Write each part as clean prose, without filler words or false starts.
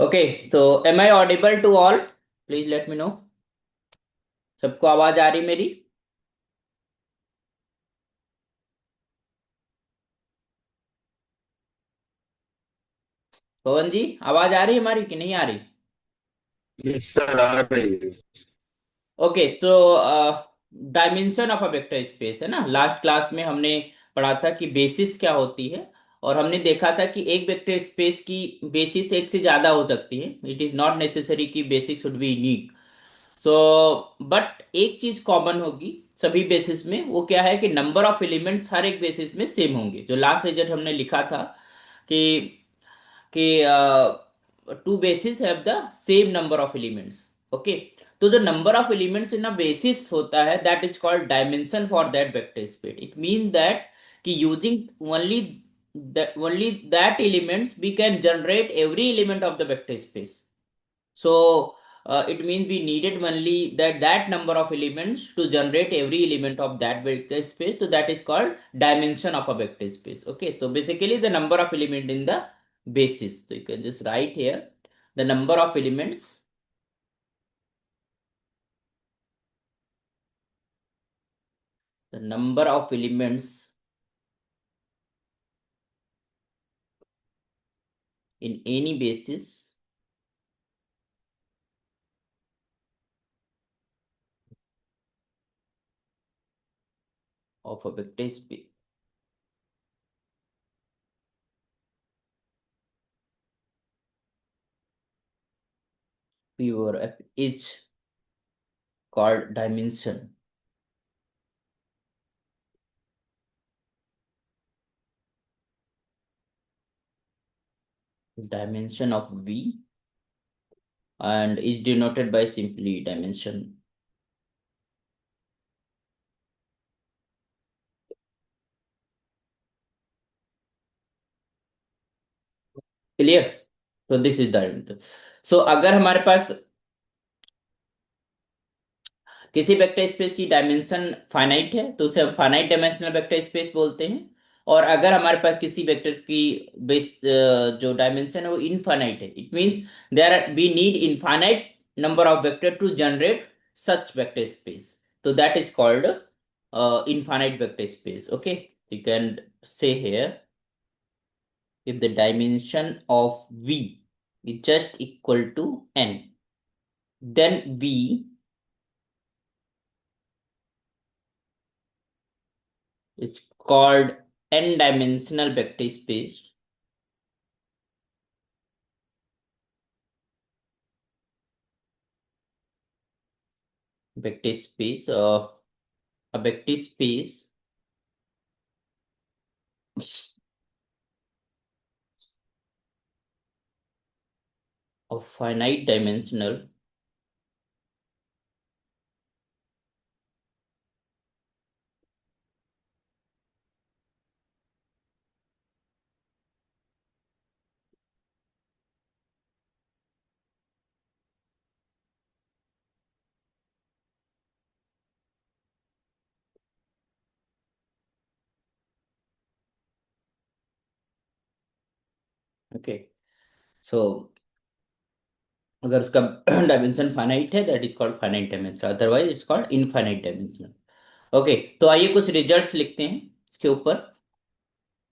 Okay, तो am I audible to all? Please let me know. सबको आवाज आ रही मेरी? पवन जी, आवाज आ रही है हमारी कि नहीं आ रही? ये सर आ रही है। ओके, तो dimension of a vector space है ना। लास्ट क्लास में हमने पढ़ा था कि बेसिस क्या होती है। और हमने देखा था कि एक वेक्टर स्पेस की बेसिस एक से ज्यादा हो सकती है। इट इज नॉट नेसेसरी कि basis should be unique. So but एक चीज कॉमन होगी सभी बेसिस में, वो क्या है कि नंबर ऑफ एलिमेंट्स हर एक बेसिस में सेम होंगे। जो लास्ट रिजल्ट हमने लिखा था कि two basis have the same number of elements. Okay, तो जो number of elements in a basis होता है that is called dimension for that vector space. It mean that कि using only that element we can generate every element of the vector space. So it means we needed only that number of elements to generate every element of that vector space. So that is called dimension of a vector space. Okay, so basically the number of element in the basis. So you can just write here the number of elements. The number of elements in any basis of a vector space. Pure is called dimension. Dimension of V, and is denoted by simply dimension. Clear? तो this is dimension. सो अगर हमारे पास किसी vector space की dimension finite है तो उसे हम फाइनाइट डायमेंशनल वेक्टर स्पेस बोलते हैं। और अगर हमारे पास किसी वेक्टर की बेस जो डायमेंशन है वो इनफाइनाइट है, it means there we need infinite number of vector to generate such vector space. तो that is called infinite vector space. Okay, you can say here if the dimension of V is just equal to n, then V is called n-dimensional vector space. Vector space, a vector space of finite dimensional okay. So अगर उसका dimension finite है that is called finite dimensional, otherwise it's called infinite dimensional. Okay, तो आइए कुछ results लिखते हैं इसके ऊपर।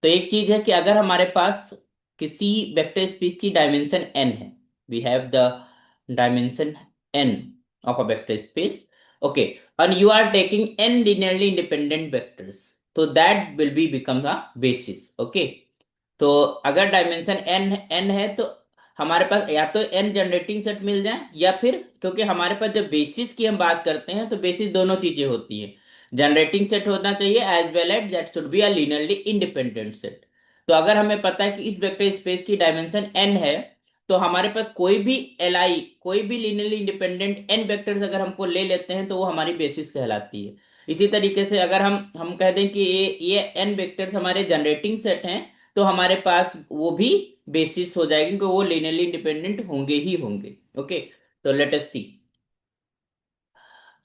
तो एक चीज है कि अगर हमारे पास किसी वेक्टर स्पेस की डायमेंशन n है, we have the dimension n of a vector space. Okay, and you are taking n linearly independent vectors, तो that will be become a basis. Okay, तो अगर डायमेंशन n है तो हमारे पास या तो n जनरेटिंग सेट मिल जाए, या फिर क्योंकि हमारे पास जब बेसिस की हम बात करते हैं तो बेसिस दोनों चीजें होती है। जनरेटिंग सेट होना चाहिए as well as that should be a linearly independent set. तो अगर हमें पता है कि इस वेक्टर स्पेस की डायमेंशन n है, तो हमारे पास कोई भी li, कोई भी लीनियरली इंडिपेंडेंट n वेक्टर्स अगर हमको ले लेते हैं तो वो हमारी बेसिस कहलाती है। इसी तरीके से अगर हम कह दें कि ये n वेक्टर्स हमारे जनरेटिंग सेट हैं, तो हमारे पास वो भी बेसिस हो जाएगी क्योंकि वो लीनियरली इंडिपेंडेंट होंगे ही होंगे। ओके, तो let us see.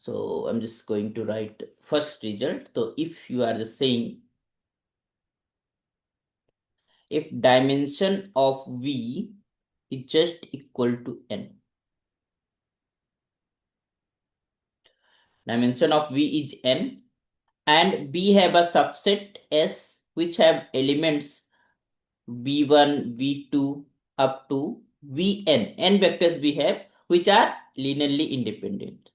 So I'm just going to write first result. So if you are just saying if dimension of V is just equal to n. Dimension of V is n, and B have a subset S which have elements v1, v2 up to vn. N vectors we have which are linearly independent.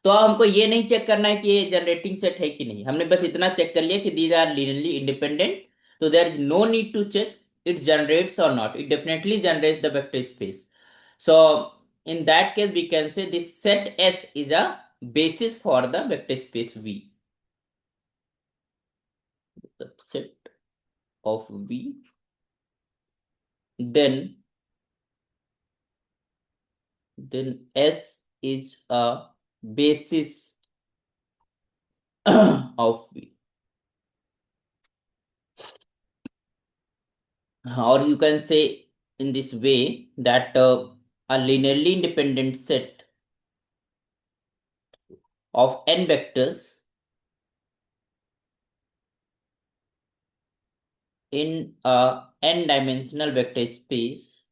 तो अब हमको ये नहीं check करना है कि ये generating set है कि नहीं, हमने बस इतना चेक कर लिया कि दीज आर लीनियरली इंडिपेंडेंट. तो there is no need to check it generates or not. It definitely generates the vector space. So in that case we can say this set S is a basis for the vector space V. The set of V, then S is a basis of V. Or you can say in this way that a linearly independent set of n vectors in a n dimensional vector space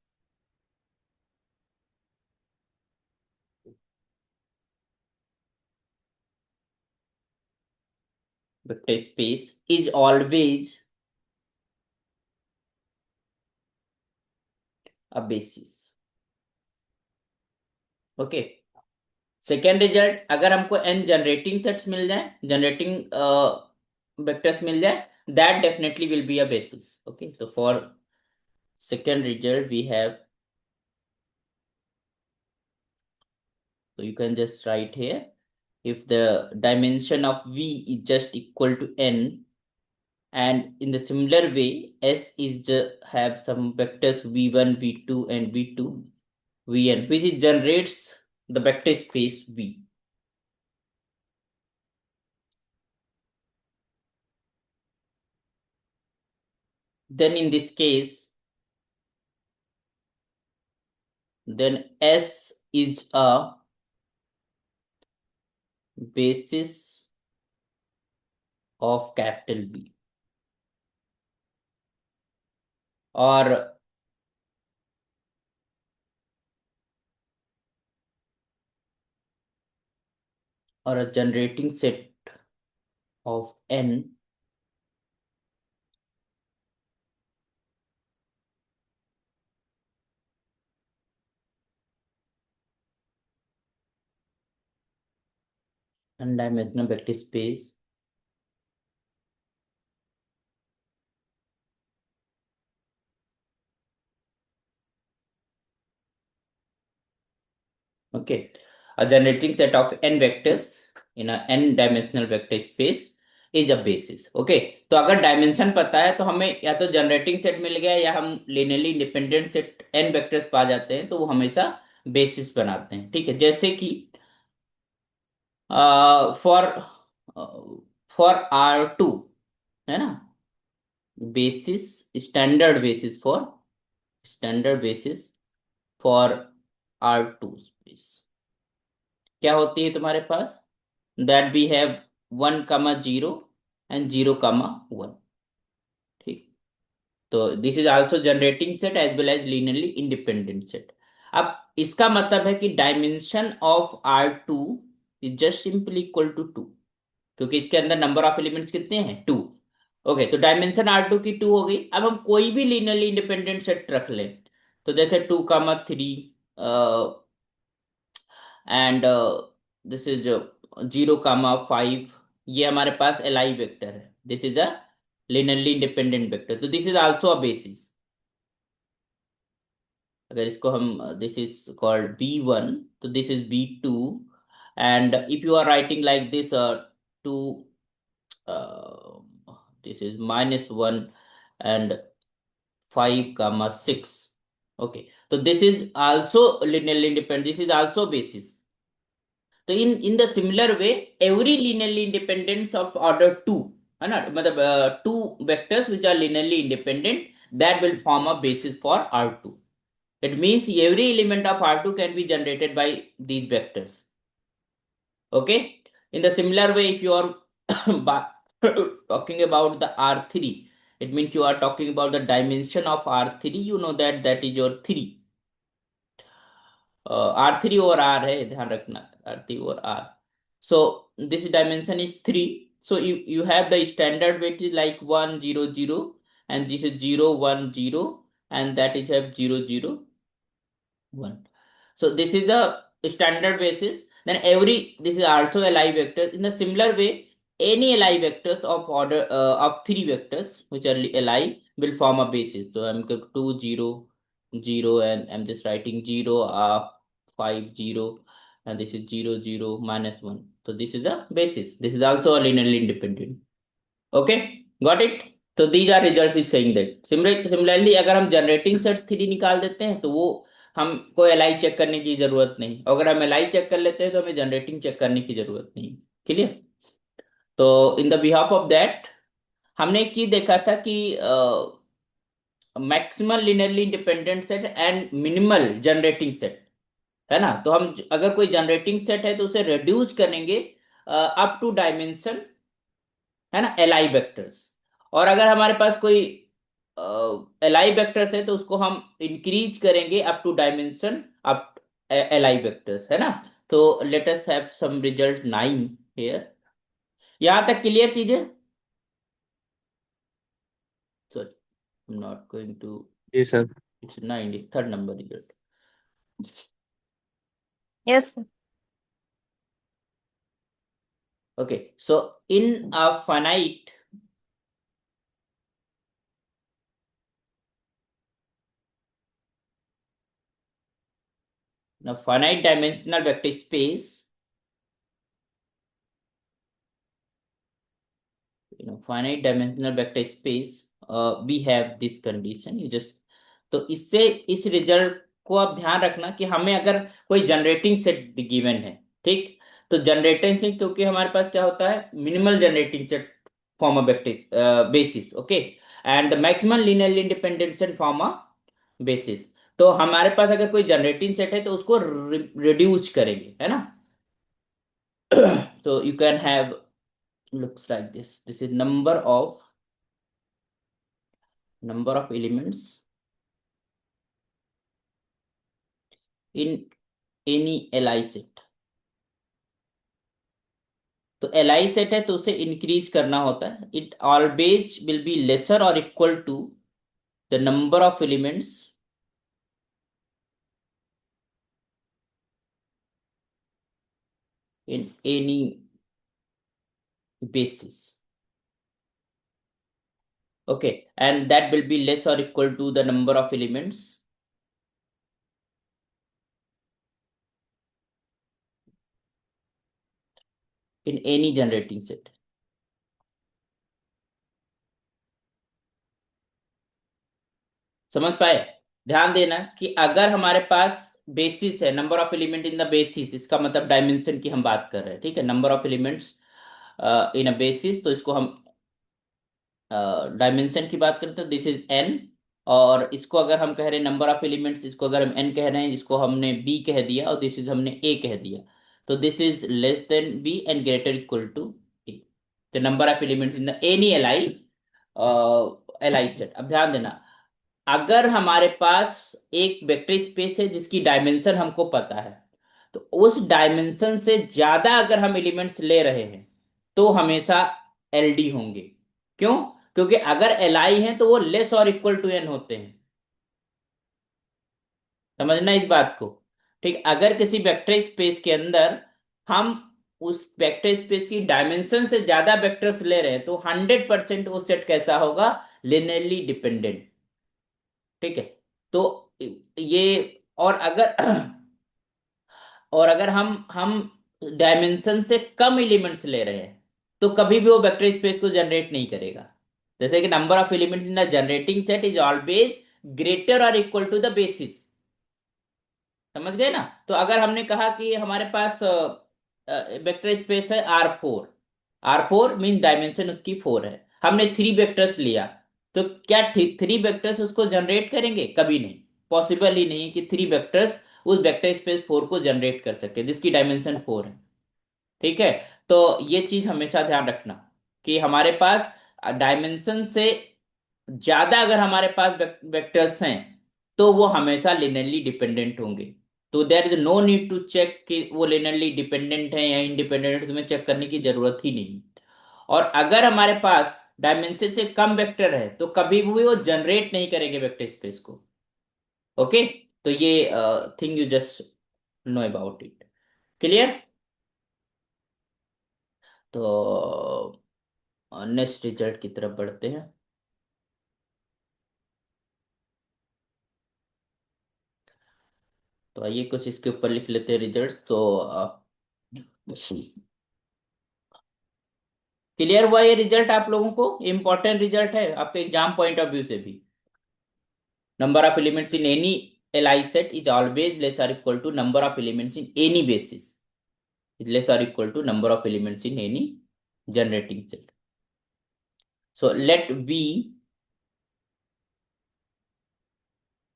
is always a basis. Okay. Second result, अगर हमको n generating sets मिल जाए, generating vectors मिल जाए, that definitely will be a basis. Okay, so for second result we have, so you can just write here, if the dimension of V is just equal to n, and in the similar way S is have some vectors v1, v2 and v2, vn, which it generates the vector space V. Then in this case, then S is a basis of capital V, or a generating set of n n-dimensional vector space okay, a generating set of n vectors in a n-dimensional vector space is a basis. okay, तो अगर dimension पता है तो हमें या तो generating set मिल गया या हम linearly independent set n vectors पा जाते हैं, तो वो हमेशा बेसिस बनाते हैं. ठीक है, जैसे कि फॉर R2 है ना, basis, standard basis for R2 space क्या होती है तुम्हारे पास, दैट वी हैव 1,0 एंड 0,1. ठीक, तो this is also generating set as well as linearly independent set. अब इसका मतलब है कि dimension of R2 is just simply equal to 2, क्योंकि इसके अंदर नंबर ऑफ एलिमेंट्स कितने हैं, 2. ओके, तो डायमेंशन R2 की 2 हो गई. अब हम कोई भी लीनियरली इंडिपेंडेंट सेट रख लें, तो जैसे 2,3 एंड दिस इज 0,5, ये हमारे पास Li वेक्टर है. This is a linearly independent vector, तो this is also a basis. अगर इसको हम, दिस इज कॉल्ड B1, तो this is B2, and if you are writing like this 2, this is -1 and 5,6. okay, so this is also linearly independent, this is also basis. तो in the similar way every linearly independence of order 2 है ना, मतलब two vectors which are linearly independent, that will form a basis for R2. It means every element of R2 can be generated by these vectors. okay, in the similar way if you are talking about the R3, It means you are talking about the dimension of R3. You know that that is your 3. R3 और R है, ध्यान रखना, R3 और R. So this dimension is 3. So you have the standard weight is like 1 0 0, and this is 0 1 0, and that is have 0 0 1. So this is the standard basis. Then every this is also a Li vector. In the similar way, any Li vectors of order of three vectors which are Li will form a basis. So I'm going 2 0 0, and I'm just writing 0 5 0, and this is 0 0 minus 1. So this is the basis. This is also a linearly independent. Okay, got it. तो these are results is saying that similarly अगर हम generating set three निकाल देते हैं तो वो हमको L I check करने की जरूरत नहीं, अगर हम एल आई चेक कर लेते हैं तो हमें जनरेटिंग चेक करने की जरूरत नहीं। क्लियर। तो in the behalf of that हमने एक चीज देखा था कि maximal linearly independent set and minimal generating set, है ना। तो हम अगर कोई जनरेटिंग सेट है तो उसे रिड्यूस करेंगे अप टू डायमेंशन, है ना, एल आई वेक्टर्स। और अगर हमारे पास कोई एल आई वेक्टर्स है तो उसको हम इंक्रीज करेंगे up to dimension up L I vectors, है ना। तो let us have some result 9 here. यहां तक क्लियर चीजें? Sorry, I am not going to, जी sir. It's 9, it's third number result. Yes. Okay, so in a finite, finite dimensional vector space, finite dimensional vector space, we have this condition, you just, तो इससे इस result को आप ध्यान रखना कि हमें अगर कोई जनरेटिंग सेट गिवन है, ठीक, तो जनरेटिंग सेट क्योंकि हमारे पास क्या होता है, minimal generating set form a vector basis, okay, and the maximum linearly independent set form a basis. तो हमारे पास अगर कोई जनरेटिंग सेट है तो उसको रिड्यूस करेंगे, है ना। तो you can have looks like this is number of elements in any li set। तो li सेट है तो उसे इंक्रीज करना होता है, it always will be lesser और equal to the number of elements in any basis, okay, and that will be less or equal to the number of elements in any generating set। समझ पाए? ध्यान देना कि अगर हमारे पास basis है, number of element in the basis, इसका मतलब डायमेंशन की हम बात कर रहे हैं, ठीक है, number of elements in a basis, तो इसको हम डायमेंशन की बात करें तो दिस इज एन। और इसको अगर हम कह रहे हैं नंबर ऑफ एलिमेंट्स, इसको अगर हम एन कह रहे हैं, इसको हमने बी कह दिया, और दिस इज हमने ए कह दिया, तो this is less than B and greater equal to A, the number of elements in the any L I set. अब ध्यान देना, अगर हमारे पास एक वेक्टर स्पेस है जिसकी डायमेंशन हमको पता है, तो उस डायमेंशन से ज्यादा अगर हम एलिमेंट्स ले रहे हैं तो हमेशा एलडी होंगे। क्यों? क्योंकि अगर एल आई है तो वो लेस और इक्वल टू एन होते हैं। समझना इस बात को, ठीक। अगर किसी वेक्टर स्पेस के अंदर हम उस वेक्टर स्पेस की डायमेंशन से ज्यादा वेक्टर्स ले रहे हैं तो 100% वो सेट कैसा होगा, लिनियरली डिपेंडेंट, ठीक है। तो ये, और अगर और अगर हम डायमेंशन से कम एलिमेंट्स ले रहे हैं तो कभी भी वो वेक्टर स्पेस को जनरेट नहीं करेगा। जैसे कि number of elements in the generating set is always greater और इक्वल टू द बेसिस। समझ गए ना। तो अगर हमने कहा कि हमारे पास वेक्टर स्पेस है R4, R4 मीन डायमेंशन उसकी 4 है, हमने 3 वेक्टर्स लिया, तो क्या 3 वेक्टर्स उसको जनरेट करेंगे? कभी नहीं, पॉसिबल ही नहीं कि 3 वेक्टर्स उस वेक्टर स्पेस 4 को जनरेट कर सके जिसकी डायमेंशन 4 है, ठीक है। तो ये चीज हमेशा ध्यान रखना कि हमारे पास डायमेंशन से ज्यादा अगर हमारे पास वेक्टर्स हैं तो वो हमेशा लिनियरली डिपेंडेंट होंगे। तो there is no need to check कि वो लिनियरली डिपेंडेंट है या इंडिपेंडेंट है, तुम्हें चेक करने की जरूरत ही नहीं। और अगर हमारे पास डायमेंशन से कम वेक्टर है तो कभी भी वो जनरेट नहीं करेंगे वेक्टर स्पेस को। ओके, तो ये thing you just know about it. Clear? तो नेक्स्ट रिजल्ट की तरफ बढ़ते हैं। तो आइए कुछ इसके ऊपर लिख लेते हैं रिजल्ट्स। तो क्लियर हुआ ये रिजल्ट आप लोगों को? इंपॉर्टेंट रिजल्ट है आपके एग्जाम पॉइंट ऑफ व्यू से भी। Number of elements in any Li set is always less or equal to number of elements in any basis is less or equal to number of elements in any generating set. So let V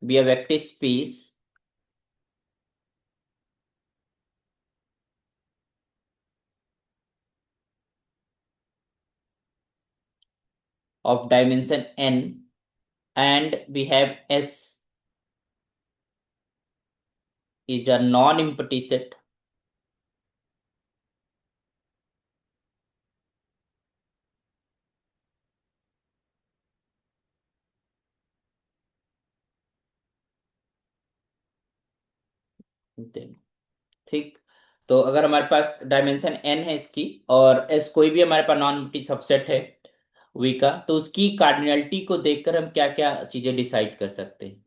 be a vector space of dimension n, and we have S is a non-empty set then। ठीक। तो अगर हमारे पास dimension n है इसकी, और s कोई भी हमारे पास नॉन एम्प्टी सबसेट है V का, तो उसकी कार्डिनलिटी को देखकर हम क्या क्या चीजें डिसाइड कर सकते हैं।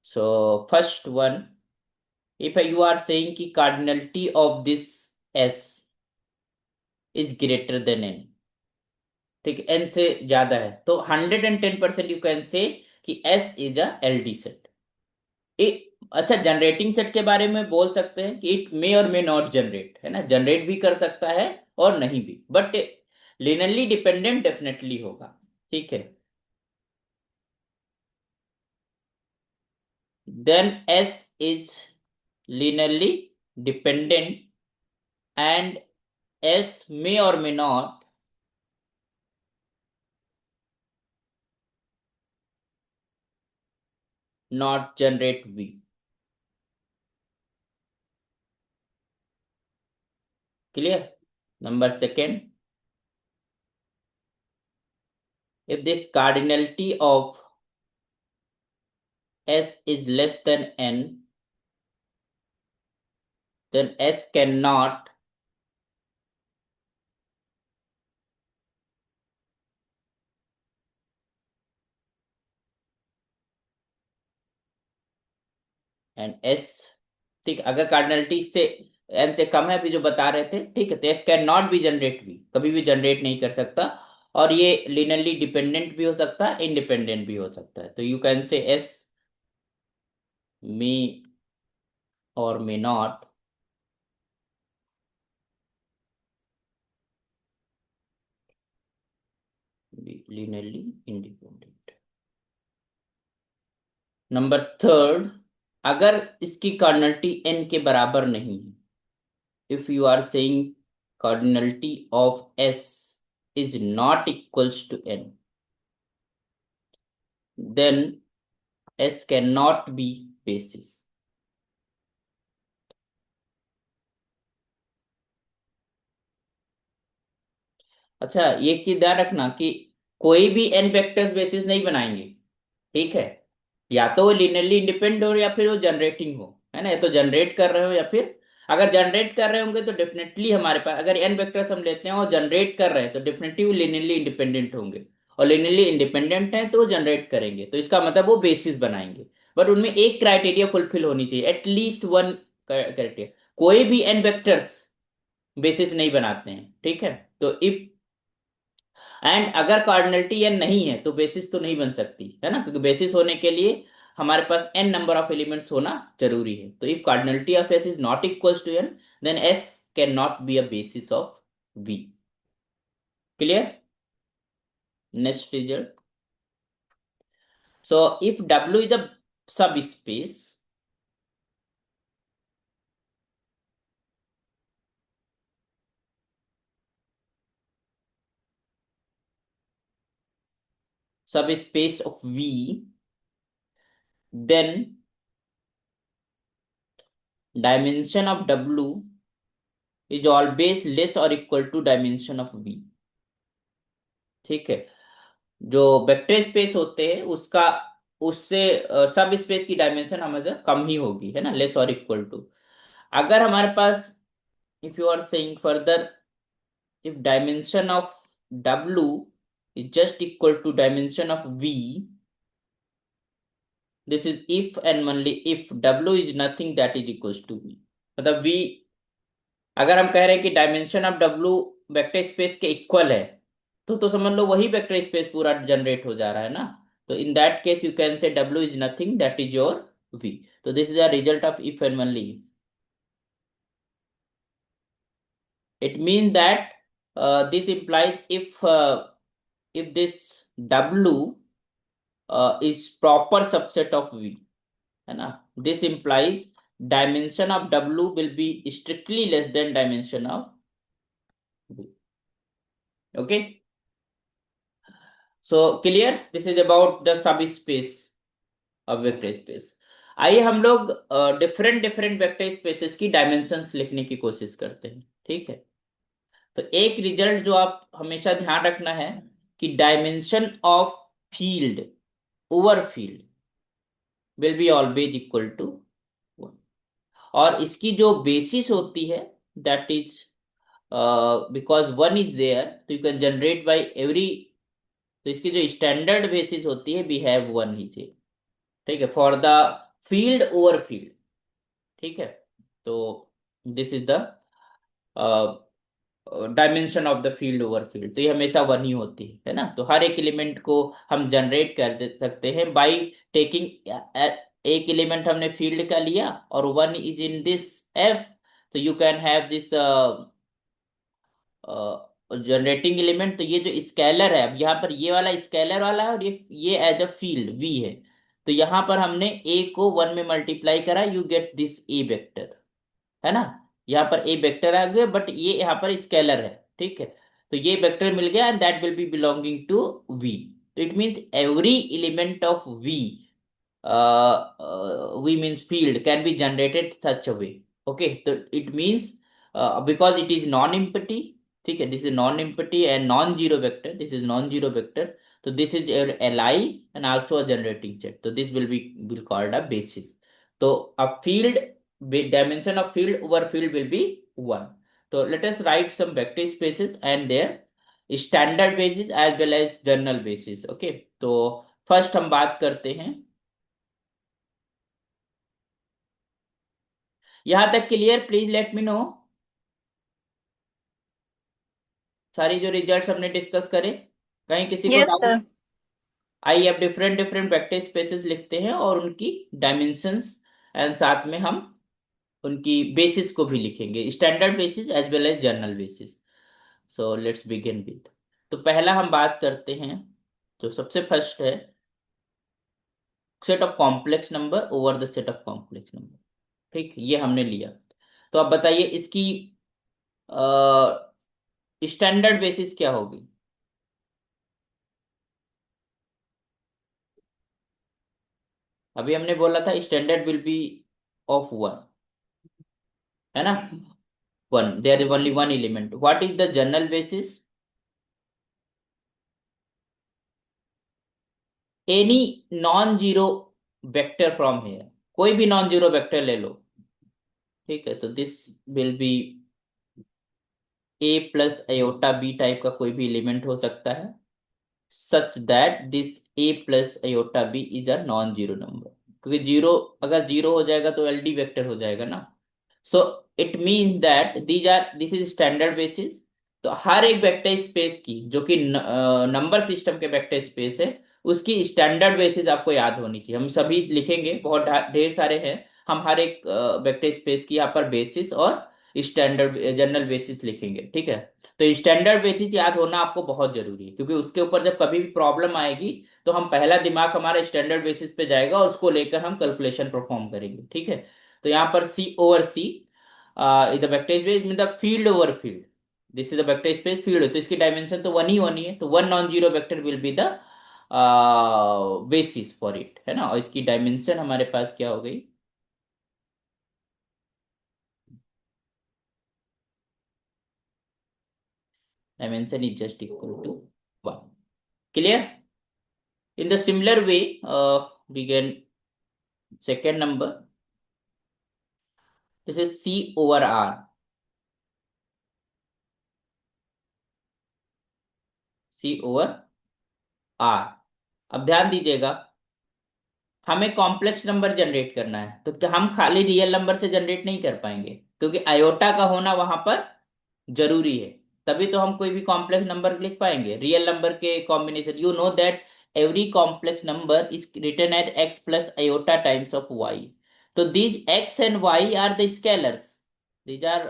So first one, if you are saying कि cardinality of this s is greater than n, ठीक है, n से ज्यादा है, तो 110% यू कैन से कि s is a LD set. अच्छा, जनरेटिंग सेट के बारे में बोल सकते हैं कि इट मे और मे नॉट जनरेट, है ना, जनरेट भी कर सकता है और नहीं भी, बट लिनियरली डिपेंडेंट डेफिनेटली होगा। ठीक है, then S is linearly dependent and S may or may not generate V। Clear? Number second, if this cardinality of S is less than N, then S cannot and S, ठीक, अगर cardinality से n से कम है, अभी जो बता रहे थे, ठीक है, तो S can not B generate V, कभी भी जनरेट नहीं कर सकता। और ये लिनियरली डिपेंडेंट भी हो सकता है, इंडिपेंडेंट भी हो सकता है। तो यू कैन से S मे और may not be linearly independent. Number third, अगर इसकी कार्डिनलिटी n के बराबर नहीं है, if you are saying cardinality of S is not equals to n, then S cannot be basis। अच्छा, ये चीज ध्यान रखना कि कोई भी n वेक्टर्स बेसिस नहीं बनाएंगे। ठीक है, या तो वो लिनियरली इंडिपेंडेंट हो या फिर वो जनरेटिंग हो, है ना, या तो जनरेट कर रहे हो या फिर, अगर जनरेट कर रहे होंगे तो डेफिनेटली हमारे पास, अगर n वेक्टर्स हम लेते हैं और जनरेट कर रहे हैं तो डेफिनेटली वो लिनियरली इंडिपेंडेंट होंगे। और लिनियरली इंडिपेंडेंट है तो वो जनरेट करेंगे, तो इसका मतलब वो बेसिस बनाएंगे। बट उनमें एक क्राइटेरिया फुलफिल होनी चाहिए, एटलीस्ट वन क्राइटेरिया। कोई भी n वेक्टर्स बेसिस नहीं बनाते हैं, ठीक है। तो इफ एंड अगर कार्डिनलिटी n नहीं है तो बेसिस तो नहीं बन सकती, है ना, क्योंकि बेसिस होने के लिए हमारे पास n नंबर ऑफ एलिमेंट्स होना जरूरी है। तो if cardinality of s is not equals to n, then s can not be a basis of v। Clear? Next result, so if w is a subspace, subspace of V, then dimension of W is always less or equal to dimension of V। ठीक है, जो vector space होते हैं उसका, उससे सब space की dimension हमेशा कम ही होगी, है ना, लेस और इक्वल टू। अगर हमारे पास, if you are saying further, if dimension of W is just equal to dimension of V, this is if and only if W is nothing that is equals to V। मतलब V, अगर हम कह रहे हैं कि dimension of W vector space के equal है, तो समझ लो वही वेक्टर स्पेस पूरा जनरेट हो जा रहा है ना। तो in that case you can से W is nothing that is your V। तो this is a result of if and only if. It means that this implies if this W is proper subset of V, है ना, this implies dimension of W will be strictly less than dimension of V। Okay, so clear, this is about the subspace of vector space। आइए हम लोग different different vector spaces की dimensions लिखने की कोशिश करते हैं, ठीक है। तो एक रिजल्ट जो आप हमेशा ध्यान रखना है कि dimension of field over field will be always equal to 1। और इसकी जो बेसिस होती है that is, because 1 is there तो you can generate by every, तो इसकी जो स्टैंडर्ड बेसिस होती है वी हैव 1 ही थे, ठीक है, for the field over field. ठीक है, तो this is the dimension of the field over field, तो ये हमेशा 1 ही होती है ना। तो हर एक एलिमेंट को हम जनरेट कर दे सकते हैं बाय टेकिंग, एक एलिमेंट हमने फील्ड का लिया और 1 इज इन दिस एफ, तो you can have this generating element. तो ये जो स्केलर है, अब यहाँ पर ये वाला स्केलर वाला है और ये एज अ फील्ड वी है। तो यहाँ पर हमने ए को 1 में मल्टीप्लाई करा, you get this A vector, है ना। यहाँ पर ए वेक्टर आ गया बट ये यहाँ पर स्केलर है, ठीक है। तो ये वेक्टर मिल गया and that will be belonging to V. तो it means every element of V, v means field, can be generated such a way। okay, so it means because it is non-empty, ठीक है, this is non-empty and non-zero vector, this is non-zero vector, so this is your li and also a generating set, so this will called a basis। तो a field, dimension of field over field will be 1। so let us write some vector spaces and their standard basis as well as general basis। okay, तो first हम बात करते हैं, यहां तक clear, please let me no. सारी जो results हमने डिस्कस करे, कहीं किसी को यस डाउट? सर। आइए अब डिफरेंट डिफरेंट वेक्टर स्पेसेस लिखते हैं और उनकी डायमेंशंस एंड साथ में हम उनकी बेसिस को भी लिखेंगे, standard basis as well as general basis. So let's begin with, तो पहला हम बात करते हैं, जो सबसे फर्स्ट है set of complex number over the set of complex number. ठीक, ये हमने लिया। तो अब बताइए इसकी स्टैंडर्ड बेसिस क्या होगी? अभी हमने बोला था स्टैंडर्ड विल बी ऑफ 1, है ना, 1, there is only 1 element. What is the general basis? Any non zero vector from here, कोई भी नॉन जीरो वेक्टर ले लो, ठीक है। तो this will be A plus iota B type का कोई भी एलिमेंट हो सकता है, such that this A plus iota B is a non zero number, क्योंकि जीरो, अगर जीरो हो जाएगा तो एलडी वेक्टर हो जाएगा ना। So it means that this is standard basis. तो हर एक वेक्टर स्पेस की, जो कि नंबर सिस्टम के वेक्टर स्पेस है, उसकी स्टैंडर्ड बेसिस आपको याद होनी चाहिए। हम सभी लिखेंगे, बहुत ढेर सारे हैं, हम हर एक वेक्टर स्पेस की यहाँ पर बेसिस और स्टैंडर्ड जनरल बेसिस लिखेंगे, ठीक है। तो स्टैंडर्ड बेसिस याद होना आपको बहुत जरूरी है, क्योंकि उसके ऊपर जब कभी भी प्रॉब्लम आएगी तो हम पहला दिमाग हमारा स्टैंडर्ड बेसिस पे जाएगा और उसको लेकर हम कैलकुलेशन परफॉर्म करेंगे, ठीक है। तो यहाँ पर C over C is the vector space में the field over field, this is the vector space field, तो इसकी डायमेंशन तो 1 ही होनी है, तो 1 non zero vector will be the basis for it, है ना। और इसकी डायमेंशन हमारे पास क्या हो गई? Dimension is just equal to 1। Clear? In the similar way we can second number, this is C over R. C over R। अब ध्यान दीजिएगा, हमें कॉम्प्लेक्स नंबर जनरेट करना है, तो क्या हम खाली रियल नंबर से जनरेट नहीं कर पाएंगे, क्योंकि आयोटा का होना वहां पर जरूरी है। तभी तो हम कोई भी कॉम्प्लेक्स नंबर लिख पाएंगे, रियल नंबर के combination. You know that every complex number is written as X plus iota times of Y. तो these X and Y are the scalars, these are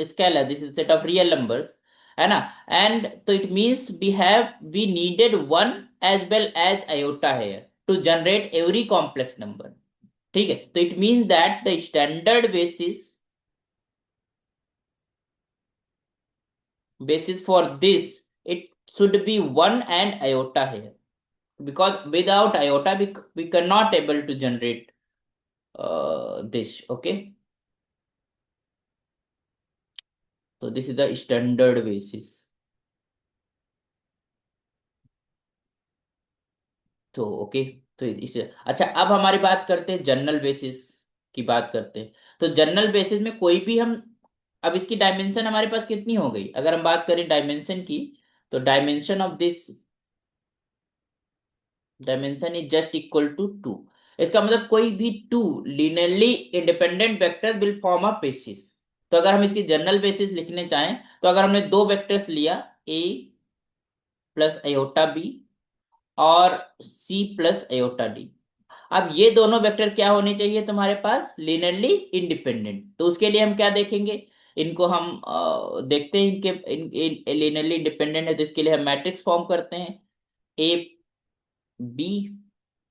scalar, this is set of real numbers, है ना। And तो it means we needed one as well as iota है to generate every complex number. ठीक है, तो it means that the standard basis for this, it should be 1 and iota here, because without iota we cannot able to generate this. Okay, so this is the standard basis। तो okay, तो इसे अच्छा, अब हमारी बात करते हैं general basis की बात करते हैं। तो जनरल बेसिस में कोई भी हम, अब इसकी डायमेंशन हमारे पास कितनी हो गई अगर हम बात करें डायमेंशन की, तो dimension of this dimension is just equal to 2। इसका मतलब कोई भी two linearly independent vector will form a basis. तो अगर हम इसकी जनरल बेसिस लिखने चाहें, तो अगर हमने दो वेक्टर्स लिया, ए प्लस अयोटा बी और सी प्लस अयोटा डी, अब ये दोनों वेक्टर क्या होने चाहिए तुम्हारे पास? Linearly independent. तो उसके लिए हम क्या देखेंगे? इनको हम देखते हैं, इनके लीनियरली इंडिपेंडेंट है तो इसके लिए हम मैट्रिक्स फॉर्म करते हैं, ए बी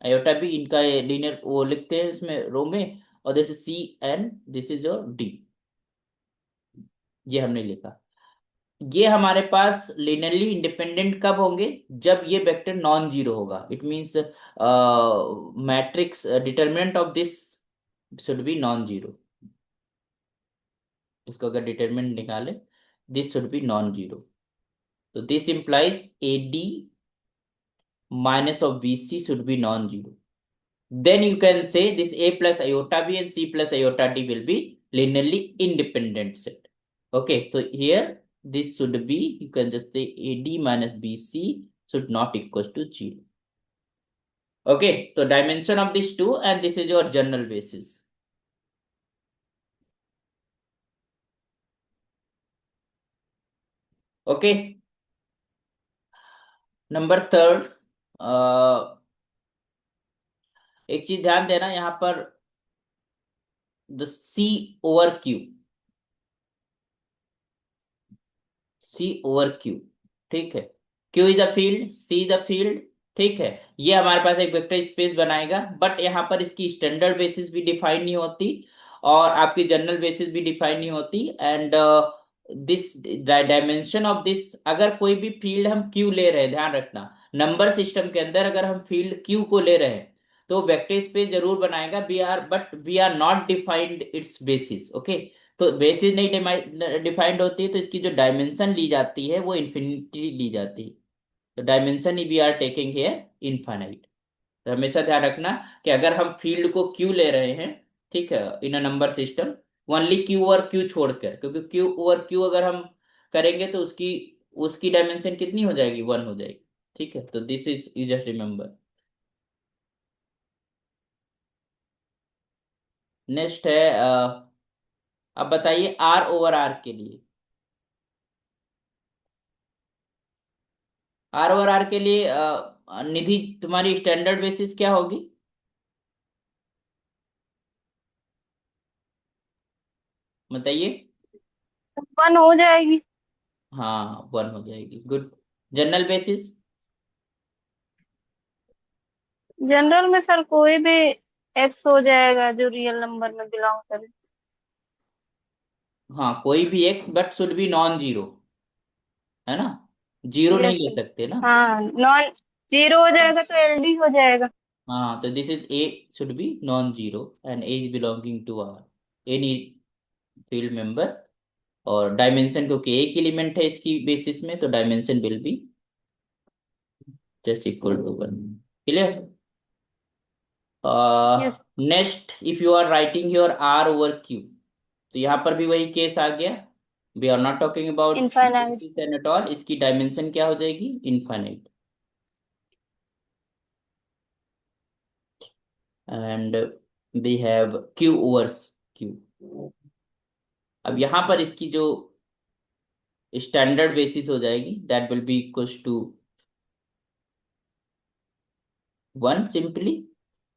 आयोटा बी, इनका लीनियर वो लिखते हैं इसमें रो में, और this is C and this is your D. ये हमने लिखा। ये हमारे पास लीनियरली इंडिपेंडेंट कब होंगे? जब ये वेक्टर नॉन जीरो होगा। It means matrix determinant of this should be non zero. इसको अगर डिटरमिनेंट निकाले, this should be non zero. तो this implies A D minus of B C should be non zero. Then you can say this A plus iota B and C plus iota D will be linearly independent set. Okay, so here this should be, you can just say AD minus BC should not equals to 0. Okay, so dimension of these two, and this is your general basis. Okay, number third, एक चीज ध्यान देना यहाँ पर, the C over Q, C over Q. ठीक है, Q is the field, C is the field. ठीक है, ये हमारे पास एक वेक्टर स्पेस बनाएगा, बट यहाँ पर इसकी स्टैंडर्ड बेसिस भी डिफाइन नहीं होती और आपकी जनरल बेसिस भी डिफाइन नहीं होती। And this dimension of this, अगर कोई भी फील्ड हम क्यू ले रहे हैं, ध्यान रखना, नंबर सिस्टम के अंदर अगर हम फील्ड क्यू को ले रहे हैं तो वेक्टर स्पेस जरूर बनाएगा, we are not defined its basis. Okay, तो बेसिस नहीं डिफाइंड होती है, तो इसकी जो डायमेंशन ली जाती है वो इन्फिनिटी ली जाती है। तो dimension we are taking here infinite. तो हमेशा ध्यान रखना कि अगर हम फील्ड को क्यू ले रहे हैं, ठीक है, in a number system, only Q और क्यू छोड़कर, क्योंकि क्यू और क्यू अगर हम करेंगे तो उसकी उसकी डायमेंशन कितनी हो जाएगी? 1 हो जाएगी। ठीक है, तो this is, you just remember. Next है अब बताइए आर ओवर आर के लिए। आर ओवर आर के लिए निधि, तुम्हारी स्टैंडर्ड बेसिस क्या होगी? बताइए। 1 हो जाएगी। हाँ, 1 हो जाएगी, गुड। General basis? जनरल में सर कोई भी एक्स हो जाएगा जो रियल नंबर में बिलोंग करे। हाँ, कोई भी x, but should be non zero, है ना। जीरो नहीं यस ले सर। सकते ना। हाँ, नॉन, जीरो हो जाएगा तो एलडी हो जाएगा। हाँ, तो this is A should be non zero and A is belonging to R any field member. और डायमेंशन क्योंकि एक एलिमेंट है इसकी बेसिस में, तो dimension will be just equal to one. Clear? Yes. Next, if you are writing your R over Q, तो यहाँ पर भी वही केस आ गया। We are not talking about infinite. At all, इसकी डायमेंशन क्या हो जाएगी? Infinite. And we have Q overs Q. अब यहाँ पर इसकी जो स्टैंडर्ड बेसिस हो जाएगी, that will be equals to one simply.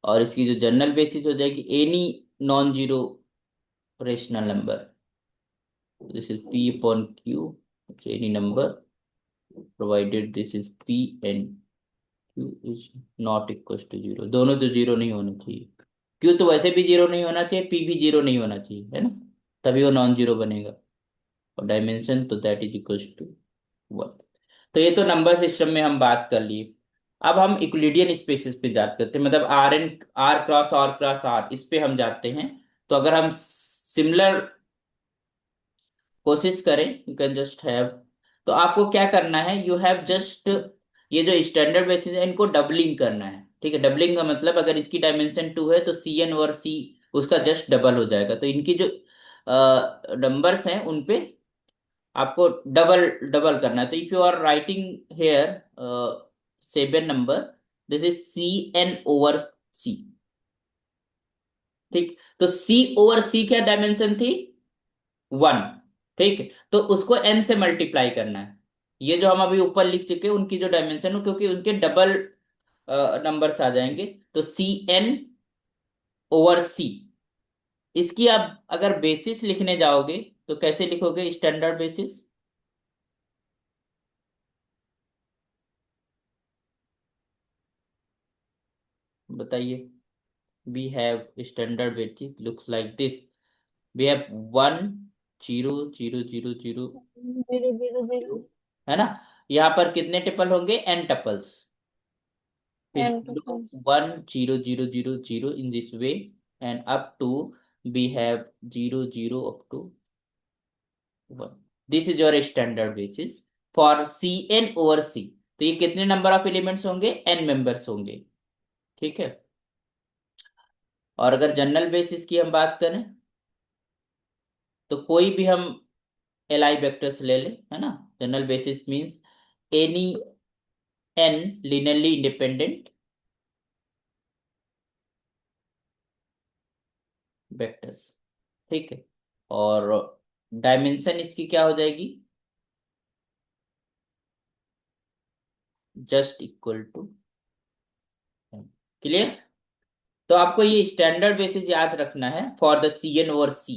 और इसकी जो जनरल बेसिस हो जाएगी, any non zero rational number, this is p upon q, any number provided this is p and q is not equals to zero. दोनों तो zero नहीं होना चाहिए। q तो वैसे भी जीरो नहीं होना चाहिए, p भी जीरो नहीं होना चाहिए, है ना? तभी वो नॉन जीरो बनेगा। और डायमेंशन तो that is equals to one. तो ये तो नंबर सिस्टम में हम बात कर लिए। अब हम यूक्लिडियन स्पेसेस पे बात करते हैं, मतलब R N R cross R, इस पे हम जाते हैं। तो अगर हम सिमिलर कोशिश करें, यू कैन जस्ट हैव, तो आपको क्या करना है, यू हैव जस्ट, ये जो स्टैंडर्ड बेसिस है इनको डबलिंग करना है। ठीक है, डबलिंग का मतलब अगर इसकी डायमेंशन टू है तो सी एन और सी उसका जस्ट डबल हो जाएगा। तो इनकी जो नंबर्स हैं उन पे आपको डबल डबल करना है। तो if you are writing here 7 number, this is C N over C. ठीक, तो सी ओवर सी क्या डायमेंशन थी? वन। ठीक है, तो उसको एन से मल्टीप्लाई करना है। ये जो हम अभी ऊपर लिख चुके हैं उनकी जो डायमेंशन हो, क्योंकि उनके डबल नंबर्स आ जाएंगे। तो सी एन ओवर सी, इसकी आप अगर बेसिस लिखने जाओगे तो कैसे लिखोगे स्टैंडर्ड बेसिस? बताइए। We have standard basis looks like this. We have one, zero zero zero zero zero zero zero. Zero, है ना? यहाँ पर कितने टिपल होंगे? N tuples. फिर N to zero plus. One zero zero zero zero in this way, and up to we have zero zero up to one. This is your standard basis for C N over C. तो ये कितने number of elements होंगे? N members होंगे। ठीक है। और अगर general basis की हम बात करें, तो कोई भी हम एल आई वेक्टर्स ले लें, है ना? General basis means any N linearly independent vectors. ठीक है। और डायमेंशन इसकी क्या हो जाएगी? Just equal to. क्लियर? तो आपको ये स्टैंडर्ड बेसिस याद रखना है for the C N over C.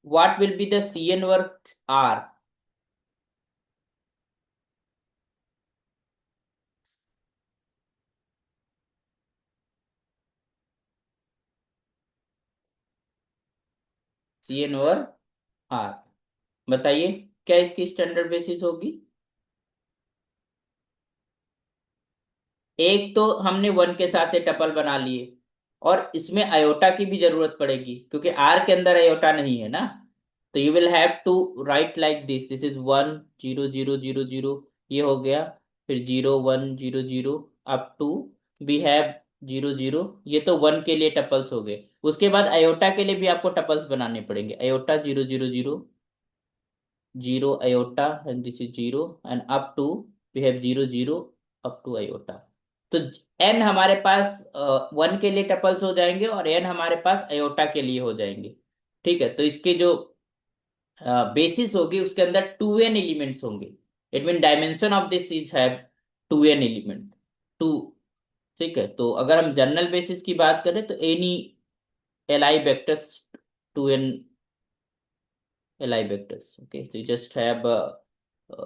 What will be the C N over R? C N over R, बताइए क्या इसकी स्टैंडर्ड बेसिस होगी? एक तो हमने वन के साथ टपल बना लिए, और इसमें अयोटा की भी जरूरत पड़ेगी क्योंकि आर के अंदर अयोटा नहीं है ना। तो you will have to write like this, this is one zero zero zero zero, ये हो गया। फिर zero one zero zero up to we have zero zero, ये तो वन के लिए टपल्स हो गए। उसके बाद अयोटा के लिए भी आपको टपल्स बनाने पड़ेंगे। Iota zero zero zero zero iota, and this is zero, and up to we have zero zero up to iota. तो एन हमारे पास वन के लिए टपल्स हो जाएंगे और एन हमारे पास अयोटा के लिए हो जाएंगे। ठीक है, तो इसके जो बेसिस होगी उसके अंदर टू एन एलिमेंट्स होंगे। It mean dimension of this is have to n element, two. ठीक है, तो अगर हम जनरल बेसिस की बात करें तो any L I vectors, two n li vectors. Okay, so you just have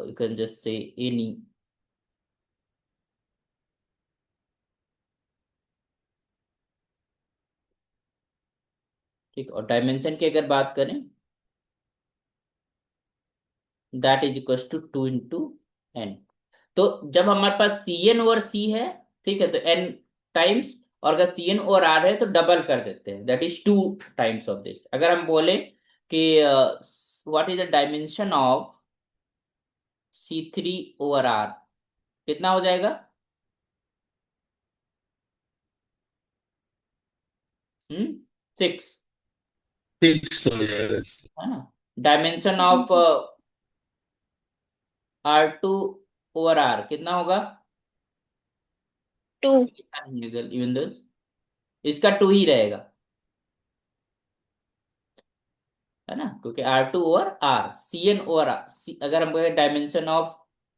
you can just say any, ठीक। और डायमेंशन की अगर बात करें, that is equal to two into n. तो जब हमारे पास सी एन ओवर सी है, ठीक है, तो एन टाइम्स, और अगर सी एन ओवर आर है तो डबल कर देते हैं, that is 2 times of this. अगर हम बोले कि what is the dimension of C3/R, कितना हो जाएगा? 6, 6 हो जाएगा। है ना। डायमेंशन ऑफ R2/R कितना होगा? 2। इवन दो इसका 2 ही रहेगा, है ना, क्योंकि R2/R, CN/R, अगर हम कहें डायमेंशन ऑफ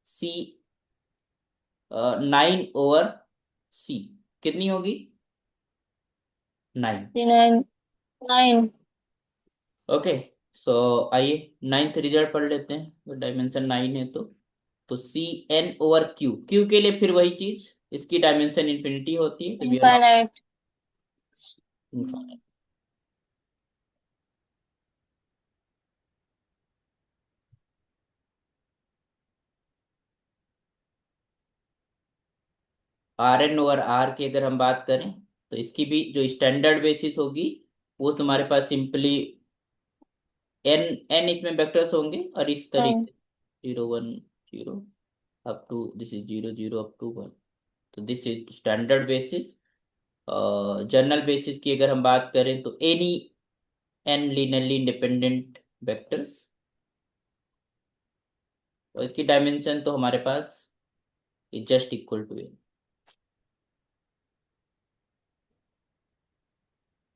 C9/C कितनी होगी? 9। 9। 9। ओके, सो आइए नाइन्थ रिजल्ट पढ़ लेते हैं। तो डायमेंशन 9 है तो CN/Q, क्यू के लिए फिर वही चीज, इसकी डायमेंशन इंफिनिटी होती है, तो we are not infinite. Infinite. RN/R की अगर हम बात करें, तो इसकी भी जो स्टैंडर्ड बेसिस होगी वो तुम्हारे पास सिंपली एन, एन इसमें वेक्टर्स होंगे, और इस हाँ। तरीके 0 1 0 up to this is 0 0 up to 1। तो this is standard basis. General basis की अगर हम बात करें तो any n linearly independent vectors, और इसकी डायमेंशन तो हमारे पास जस्ट इक्वल टू एन।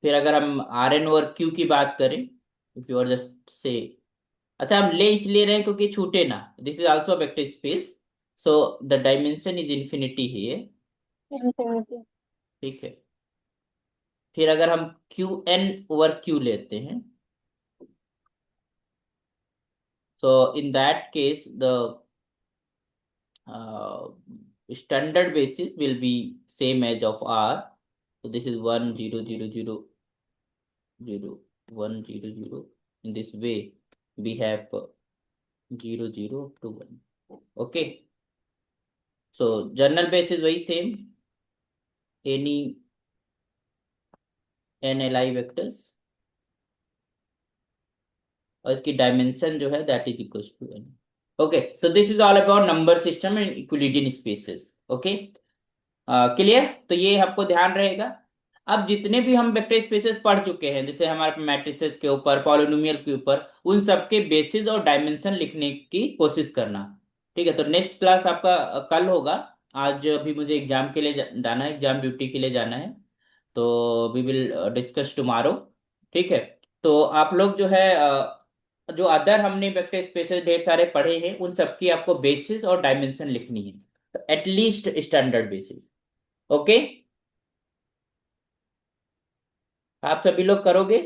फिर अगर हम RN/Q की बात करें, if you are just say, अच्छा हम ले इसलिए रहे हैं क्योंकि छूटे ना, this is also vector space, so the dimension is infinity है, इनफिनिटी। ठीक है। फिर अगर हम QN/Q लेते हैं, so in that case the standard basis will be same as of R, so this is 1 0 0 0 0 1 0 0, in this way we have 0 0 to 1, okay। So general basis वही same, any NLI vectors, और इसकी dimension जो है that is equal to n. Okay, so this is all about number system and Euclidean spaces. Okay, clear? तो ये आपको ध्यान रहेगा। अब जितने भी हम वेक्टर स्पेसेस पढ़ चुके हैं, जैसे हमारे मैट्रिसेस के ऊपर, पॉलिनोमियल के ऊपर, उन सबके बेसिस और डायमेंशन लिखने की कोशिश करना, ठीक है। तो नेक्स्ट क्लास आपका कल होगा। आज अभी मुझे एग्जाम के लिए जाना है, एग्जाम ड्यूटी के लिए जाना है, तो वी विल डिस्कस टुमारो, ठीक है। तो आप लोग जो है जो अदर हमने वेक्टर स्पेसेस ढेर सारे पढ़े हैं, उन सबकी आपको बेसिस और डायमेंशन लिखनी है, एटलीस्ट स्टैंडर्ड बेसिस। ओके, आप सभी लोग करोगे?